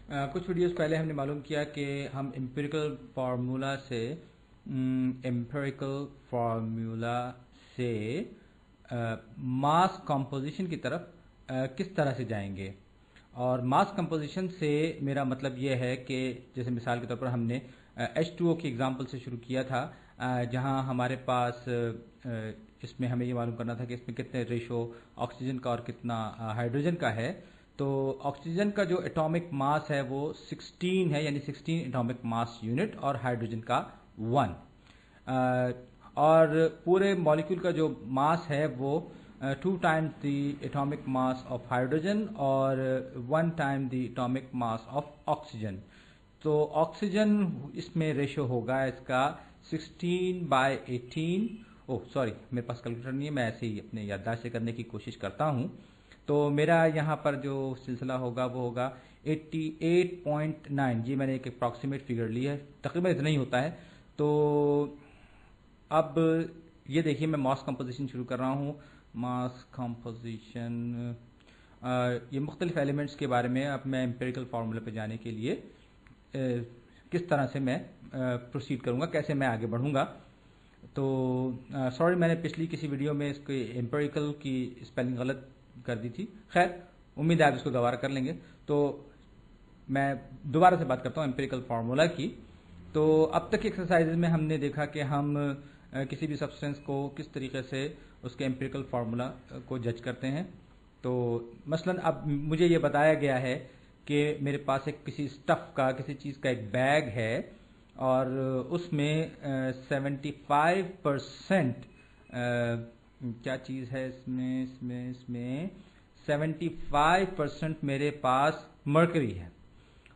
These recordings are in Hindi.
कुछ वीडियोस पहले हमने मालूम किया कि हम एम्पिरिकल फार्मूला से मास कंपोजिशन की तरफ किस तरह से जाएंगे। और मास कंपोजिशन से मेरा मतलब ये है कि जैसे मिसाल के तौर पर हमने H2O की एग्जांपल से शुरू किया था, जहां हमारे पास इसमें हमें ये मालूम करना था कि इसमें कितने रेशो ऑक्सीजन का और कितना हाइड्रोजन का है। तो ऑक्सीजन का जो एटॉमिक मास है वो 16 है, यानी 16 एटॉमिक मास यूनिट, और हाइड्रोजन का 1। और पूरे मॉलिक्यूल का जो मास है वो 2 times the atomic mass of hydrogen और 1 time the atomic mass of oxygen. तो ऑक्सीजन इसमें रेशो होगा इसका 16/18। ओह सॉरी, मेरे पास कैलकुलेटर नहीं है, मैं ऐसे ही अपने याददाश्त से करने की कोशिश करता हूँ। तो मेरा यहाँ पर जो सिलसिला होगा वो होगा 88.9। जी मैंने एक अप्रॉक्सीमेट फिगर ली है, तकरीबन इतना ही होता है। तो अब ये देखिए, मैं मास कंपोजिशन शुरू कर रहा हूँ। मास कंपोजिशन, ये मुख्तलिफ एलिमेंट्स के बारे में अब मैं एम्पिरिकल फार्मूला पे जाने के लिए किस तरह से मैं प्रोसीड करूँगा, कैसे मैं आगे बढ़ूँगा। तो सॉरी, मैंने पिछली किसी वीडियो में इसके एम्पिरिकल की स्पेलिंग गलत कर दी थी। खैर, उम्मीद है आप इसको गवारा कर लेंगे। तो मैं दोबारा से बात करता हूँ एम्पिरिकल फार्मूला की। तो अब तक की एक्सरसाइजेज में हमने देखा कि हम किसी भी सब्सटेंस को किस तरीके से उसके एम्पिरिकल फार्मूला को जज करते हैं। तो मसलन अब मुझे ये बताया गया है कि मेरे पास एक किसी स्टफ़ का, किसी चीज़ का एक बैग है और उसमें 75% क्या चीज़ है इसमें 75% मेरे पास मर्करी है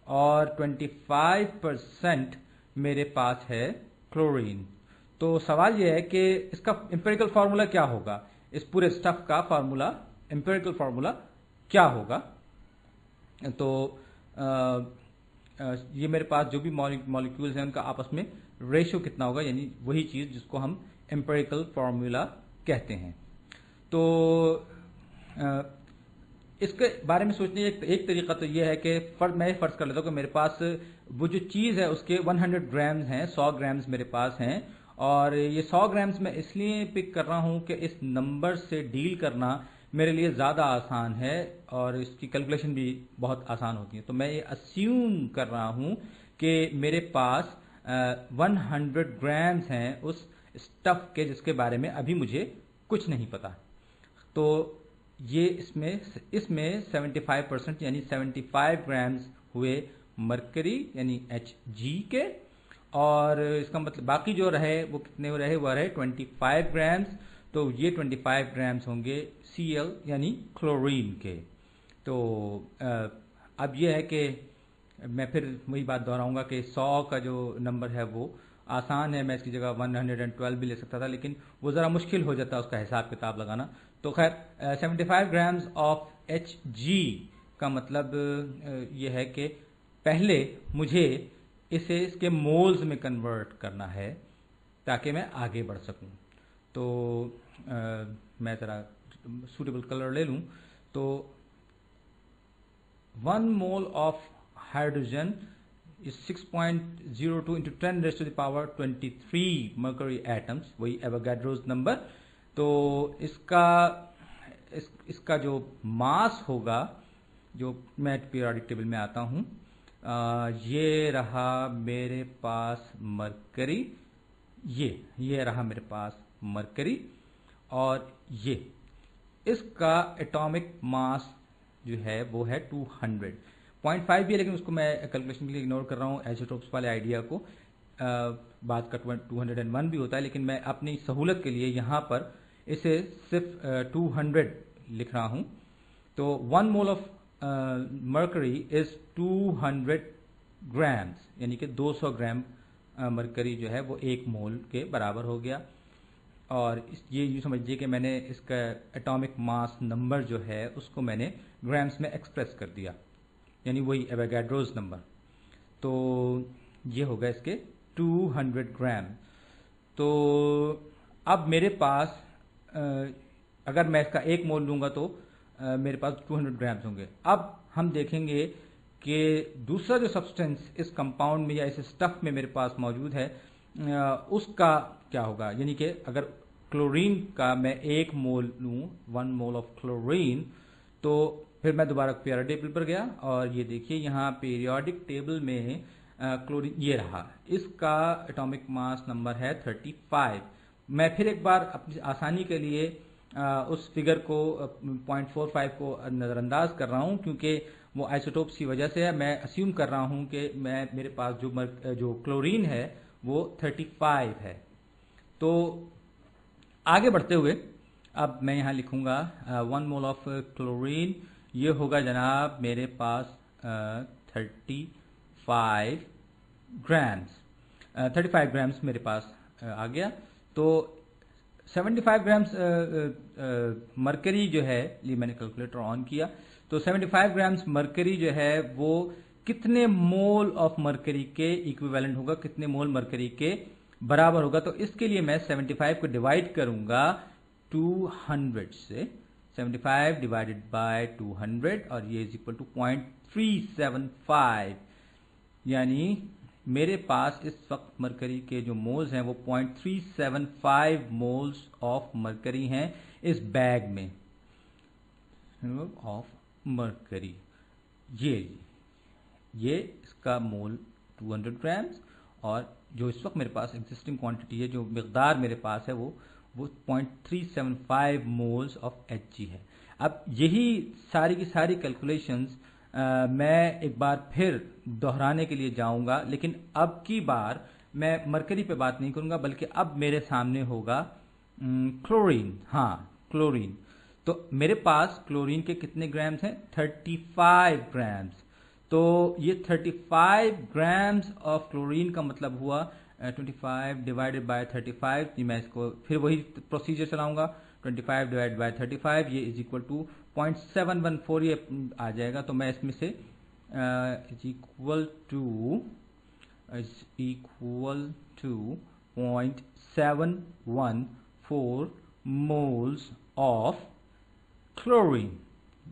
और 25% मेरे पास है क्लोरीन। तो सवाल यह है कि इसका एम्पिरिकल फार्मूला क्या होगा, इस पूरे स्टफ का फार्मूला, एम्पिरिकल फार्मूला क्या होगा। तो ये मेरे पास जो भी मॉलिक्यूल्स हैं उनका आपस में रेशियो कितना होगा, यानी वही चीज़ जिसको हम एम्पिरिकल फार्मूला कहते हैं। तो इसके बारे में सोचने एक तरीका तो यह है कि मैं फर्ज कर लेता हूँ कि मेरे पास वो जो चीज़ है उसके 100 ग्राम्स हैं, 100 ग्राम्स मेरे पास हैं। और ये 100 ग्राम्स मैं इसलिए पिक कर रहा हूँ कि इस नंबर से डील करना मेरे लिए ज़्यादा आसान है और इसकी कैलकुलेशन भी बहुत आसान होती है। तो मैं ये अस्यूम कर रहा हूँ कि मेरे पास 100 ग्राम्स हैं उस स्टफ़ के जिसके बारे में अभी मुझे कुछ नहीं पता। तो ये इसमें 75% यानी 75 ग्राम्स हुए मरकरी यानी Hg के, और इसका मतलब बाकी जो रहे वो कितने रहे, वो रहे 25 ग्राम्स। तो ये 25 ग्राम्स होंगे Cl यानी क्लोरीन के। तो अब ये है कि मैं फिर वही बात दोहराऊंगा कि 100 का जो नंबर है वो आसान है, मैं इसकी जगह 112 भी ले सकता था, लेकिन वो ज़रा मुश्किल हो जाता है उसका हिसाब किताब लगाना। तो खैर 75 ग्राम्स ऑफ Hg का मतलब ये है कि पहले मुझे इसे इसके मोल्स में कन्वर्ट करना है ताकि मैं आगे बढ़ सकूं। तो मैं ज़रा सूटेबल कलर ले लूं। तो 1 mole of hydrogen is 6.02 into 10 raised to the power 23 mercury atoms, वही एवोगाड्रोस नंबर। तो इसका जो मास होगा, जो मैं पीरियोडिक टेबल में आता हूँ, ये रहा मेरे पास मरकरी, ये रहा मेरे पास मरकरी, और ये इसका एटॉमिक मास जो है वो है 200। 0.5 भी है, लेकिन उसको मैं कैलकुलेशन के लिए इग्नोर कर रहा हूँ आइसोटोप्स वाले आइडिया को। बाद का 201 भी होता है, लेकिन मैं अपनी सहूलत के लिए यहाँ पर इसे सिर्फ 200 लिख रहा हूँ। तो 1 mole of mercury is 200 grams, यानी कि 200 ग्राम मरकरी जो है वो 1 मोल के बराबर हो गया। और ये यूँ समझिए कि मैंने इसका एटॉमिक मास नंबर जो है उसको मैंने ग्राम्स में एक्सप्रेस कर दिया, यानी वही एवोगाड्रोस नंबर। तो ये होगा इसके 200 ग्राम। तो अब मेरे पास अगर मैं इसका 1 मोल लूँगा तो मेरे पास 200 ग्राम्स होंगे। अब हम देखेंगे कि दूसरा जो सब्सटेंस इस कंपाउंड में या इस स्टफ में मेरे पास मौजूद है उसका क्या होगा। यानी कि अगर क्लोरीन का मैं 1 मोल लूँ, 1 मोल ऑफ क्लोरीन, तो फिर मैं दोबारा पीरियोडिक टेबल पर गया और ये देखिए यहाँ पीरियोडिक टेबल में क्लोरीन ये रहा, इसका एटॉमिक मास नंबर है 35। मैं फिर एक बार अपनी आसानी के लिए उस फिगर को 0.45 को नज़रअंदाज कर रहा हूँ, क्योंकि वो आइसोटोप्स की वजह से है। मैं अस्यूम कर रहा हूँ कि मेरे पास जो क्लोरीन है वो 35 है। तो आगे बढ़ते हुए अब मैं यहाँ लिखूँगा 1 मोल ऑफ क्लोरीन, ये होगा जनाब मेरे पास 35 ग्राम्स। 35 ग्राम्स मेरे पास आ गया। तो 75 ग्राम्स मरकरी जो है, लिए मैंने कैलकुलेटर ऑन किया, तो 75 ग्राम्स मरकरी जो है वो कितने मोल ऑफ मरकरी के इक्विवेलेंट होगा, कितने मोल मरकरी के बराबर होगा। तो इसके लिए मैं 75 को डिवाइड करूंगा 200 से, 75 डिवाइडेड बाय 200 और ये इज इक्वल टू 0.375, यानी मेरे पास इस वक्त मरकरी के जो मोल्स हैं वो 0.375 मोल्स ऑफ मरकरी हैं इस बैग में ऑफ मरकरी। ये इसका मोल 200 ग्राम्स और जो इस वक्त मेरे पास एग्जिस्टिंग क्वांटिटी है, जो मिकदार मेरे पास है वो 0.375 मोल्स ऑफ Hg है। अब यही सारी की सारी कैलकुलेशंस मैं एक बार फिर दोहराने के लिए जाऊंगा, लेकिन अब की बार मैं मरकरी पे बात नहीं करूंगा, बल्कि अब मेरे सामने होगा क्लोरीन। हाँ, क्लोरीन। तो मेरे पास क्लोरीन के कितने ग्राम्स हैं? 35 ग्राम्स। तो ये 35 ग्राम्स ऑफ क्लोरीन का मतलब हुआ 25 डिवाइडेड बाय 35। मैं इसको फिर वही प्रोसीजर चलाऊंगा, 25 डिवाइडेड बाय 35, ये इज इक्वल टू 0.714 ये आ जाएगा। तो मैं इसमें से is equal to 0.714 moles of chlorine.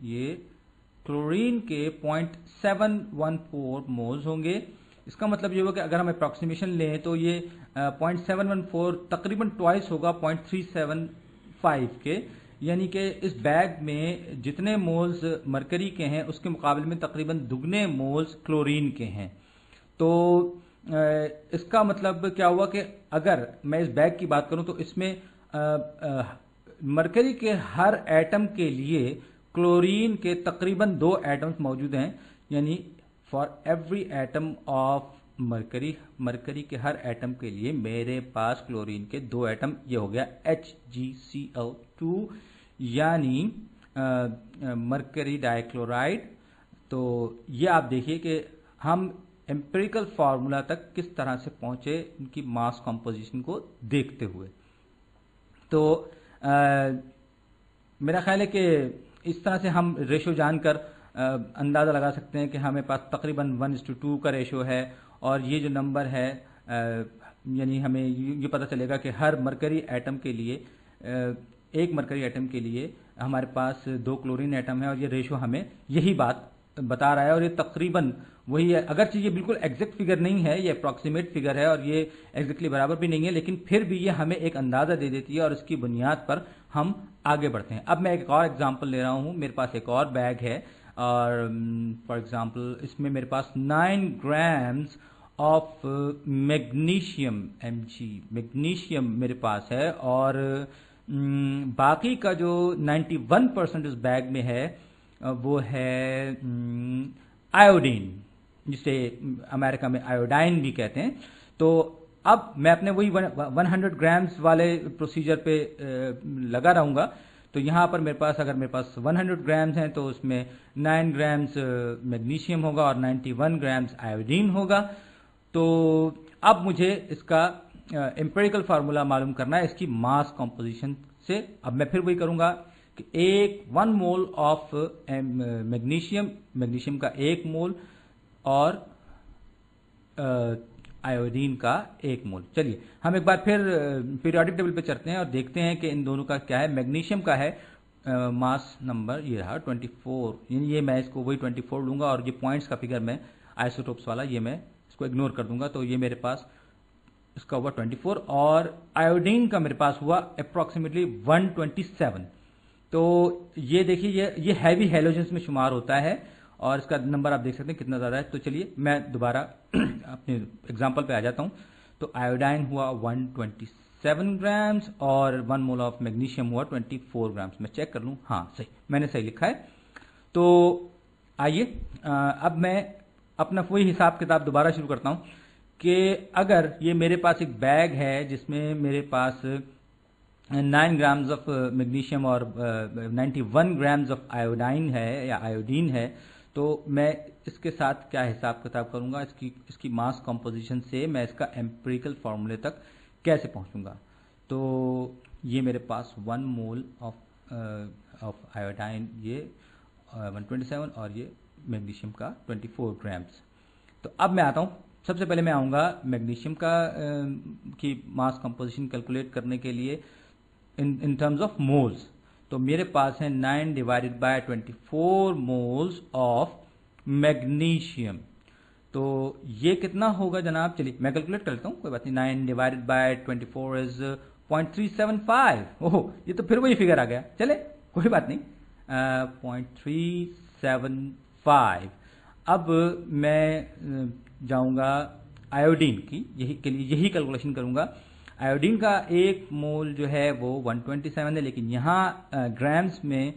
ये क्लोरीन के 0.714 मोल्स होंगे। इसका मतलब ये होगा कि अगर हम अप्रॉक्सीमेशन लें तो ये 0.714 तकरीबन ट्वाइस होगा 0.375 के, यानी कि इस बैग में जितने मोल्स मरकरी के हैं उसके मुकाबले में तकरीबन दुगने मोल्स क्लोरीन के हैं। तो इसका मतलब क्या हुआ कि अगर मैं इस बैग की बात करूं तो इसमें मरकरी के हर एटम के लिए क्लोरीन के तकरीबन 2 एटम्स मौजूद हैं, यानी for every atom of mercury के हर एटम के लिए मेरे पास क्लोरीन के 2 एटम, ये हो गया HgCl2, यानी मरकरी डाइक्लोराइड। तो ये आप देखिए कि हम एम्पिरिकल फार्मूला तक किस तरह से पहुंचे इनकी मास कॉम्पोजिशन को देखते हुए। तो मेरा ख्याल है कि इस तरह से हम रेशो जानकर अंदाज़ा लगा सकते हैं कि हमें पास तकरीबन 1:2 का रेशो है, और ये जो नंबर है यानी हमें ये पता चलेगा कि हर मरकरी एटम के लिए, एक मरकरी एटम के लिए हमारे पास 2 क्लोरीन एटम है, और ये रेशो हमें यही बात बता रहा है। और ये तकरीबन वही है, अगरचे ये बिल्कुल एग्जैक्ट फिगर नहीं है, ये अप्रॉक्सीमेट फिगर है और ये एग्जैक्टली बराबर भी नहीं है, लेकिन फिर भी ये हमें एक अंदाज़ा दे देती है और इसकी बुनियाद पर हम आगे बढ़ते हैं। अब मैं एक और एग्जांपल ले रहा हूँ। मेरे पास एक और बैग है और फॉर एग्जांपल इसमें मेरे पास 9 ग्राम्स ऑफ मैग्नीशियम मैग्नीशियम मेरे पास है, और बाकी का जो 91% इस बैग में है वो है आयोडीन, जिसे अमेरिका में आयोडाइन भी कहते हैं। तो अब मैं अपने वही 100 ग्राम्स वाले प्रोसीजर पे लगा रहूँगा। तो यहाँ पर मेरे पास, अगर मेरे पास 100 ग्राम्स हैं तो उसमें 9 ग्राम्स मैग्नीशियम होगा और 91 ग्राम्स आयोडीन होगा। तो अब मुझे इसका एम्पिरिकल फार्मूला मालूम करना है इसकी मास कॉम्पोजिशन से। अब मैं फिर वही करूँगा कि 1 मोल ऑफ मैग्नीशियम का 1 मोल और आयोडीन का 1 मोल। चलिए हम एक बार फिर पीरियोडिक टेबल पे चलते हैं और देखते हैं कि इन दोनों का क्या है। मैग्नीशियम का है मास नंबर ये रहा 24, ये मैं इसको वही 24 लूंगा और ये पॉइंट्स का फिगर में आइसोटोप्स वाला ये मैं इसको इग्नोर कर दूंगा, तो ये मेरे पास इसका हुआ 24 और आयोडीन का मेरे पास हुआ अप्रोक्सीमेटली 127। तो ये देखिए ये हैवी हैलोजेंस में शुमार होता है और इसका नंबर आप देख सकते हैं कितना ज़्यादा है। तो चलिए मैं दोबारा अपने एग्जांपल पे आ जाता हूँ। तो आयोडाइन हुआ 127 ग्राम्स और 1 मोल ऑफ मैग्नीशियम हुआ 24 ग्राम्स। मैं चेक कर लूँ, हाँ सही, मैंने सही लिखा है। तो आइए अब मैं अपना वही हिसाब किताब दोबारा शुरू करता हूँ कि अगर ये मेरे पास एक बैग है जिसमें मेरे पास 9 ग्राम्स ऑफ मैग्नीशियम और 91 ग्राम्स ऑफ आयोडाइन है या आयोडीन है, तो मैं इसके साथ क्या हिसाब किताब करूंगा, इसकी मास कंपोजिशन से मैं इसका एम्पिरिकल फार्मूले तक कैसे पहुंचूंगा। तो ये मेरे पास 1 मोल ऑफ आयोडाइन ये 127 और ये मैग्नीशियम का 24 ग्राम्स। तो अब मैं आता हूँ, सबसे पहले मैं आऊँगा मैग्नीशियम का की मास कंपोजिशन कैलकुलेट करने के लिए इन टर्म्स ऑफ मोल्स। तो मेरे पास है 9 divided by 24 moles of magnesium. तो ये कितना होगा जनाब, चलिए मैं कैलकुलेट कर लेता हूँ, कोई बात नहीं। 9 डिवाइडेड बाय 24 इज 0.375। ओहो, ये तो फिर वही फिगर आ गया, चले कोई बात नहीं, 0.375। अब मैं जाऊंगा आयोडीन की, यही कैलकुलेशन करूंगा। आयोडीन का 1 मोल जो है वो 127 है, लेकिन यहाँ ग्राम्स में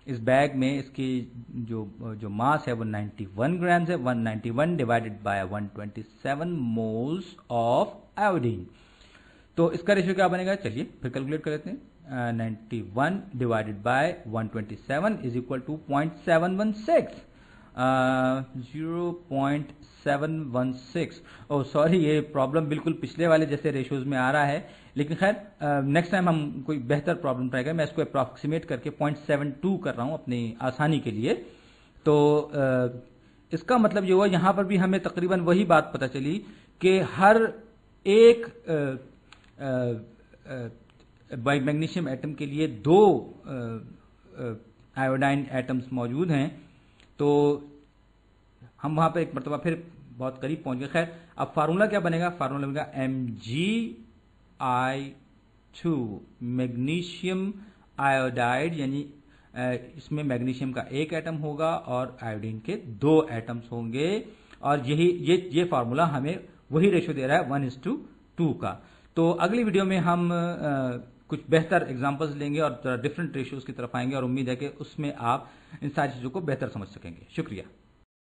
इस बैग में इसकी जो मास है वो 91 ग्राम्स है। 191 divided by 127 moles of iodine. तो इसका रेशियो क्या बनेगा, चलिए फिर कैलकुलेट कर लेते हैं। 91 divided by 127 is equal to 0.716, 0.716। Oh sorry, ये प्रॉब्लम बिल्कुल पिछले वाले जैसे रेशियोज में आ रहा है, लेकिन खैर नेक्स्ट टाइम हम कोई बेहतर प्रॉब्लम ट्राई करें। मैं इसको अप्रॉक्सीमेट करके 0.72 कर रहा हूं अपनी आसानी के लिए। तो इसका मतलब ये हुआ, यहां पर भी हमें तकरीबन वही बात पता चली कि हर एक मैग्नीशियम एटम के लिए 2 आयोडाइन एटम्स मौजूद हैं। तो हम वहां पर एक मरतबा फिर बहुत करीब पहुंच गए। खैर अब फार्मूला क्या बनेगा, फार्मूला बनेगा MgI2, मैग्नीशियम आयोडाइड, यानी इसमें मैग्नीशियम का 1 एटम होगा और आयोडीन के 2 एटम्स होंगे। और ये फार्मूला हमें वही रेशियो दे रहा है 1:2 का। तो अगली वीडियो में हम कुछ बेहतर एग्जांपल्स लेंगे और डिफरेंट रेशियोज की तरफ आएंगे और उम्मीद है कि उसमें आप इन सारी चीज़ों को बेहतर समझ सकेंगे। शुक्रिया।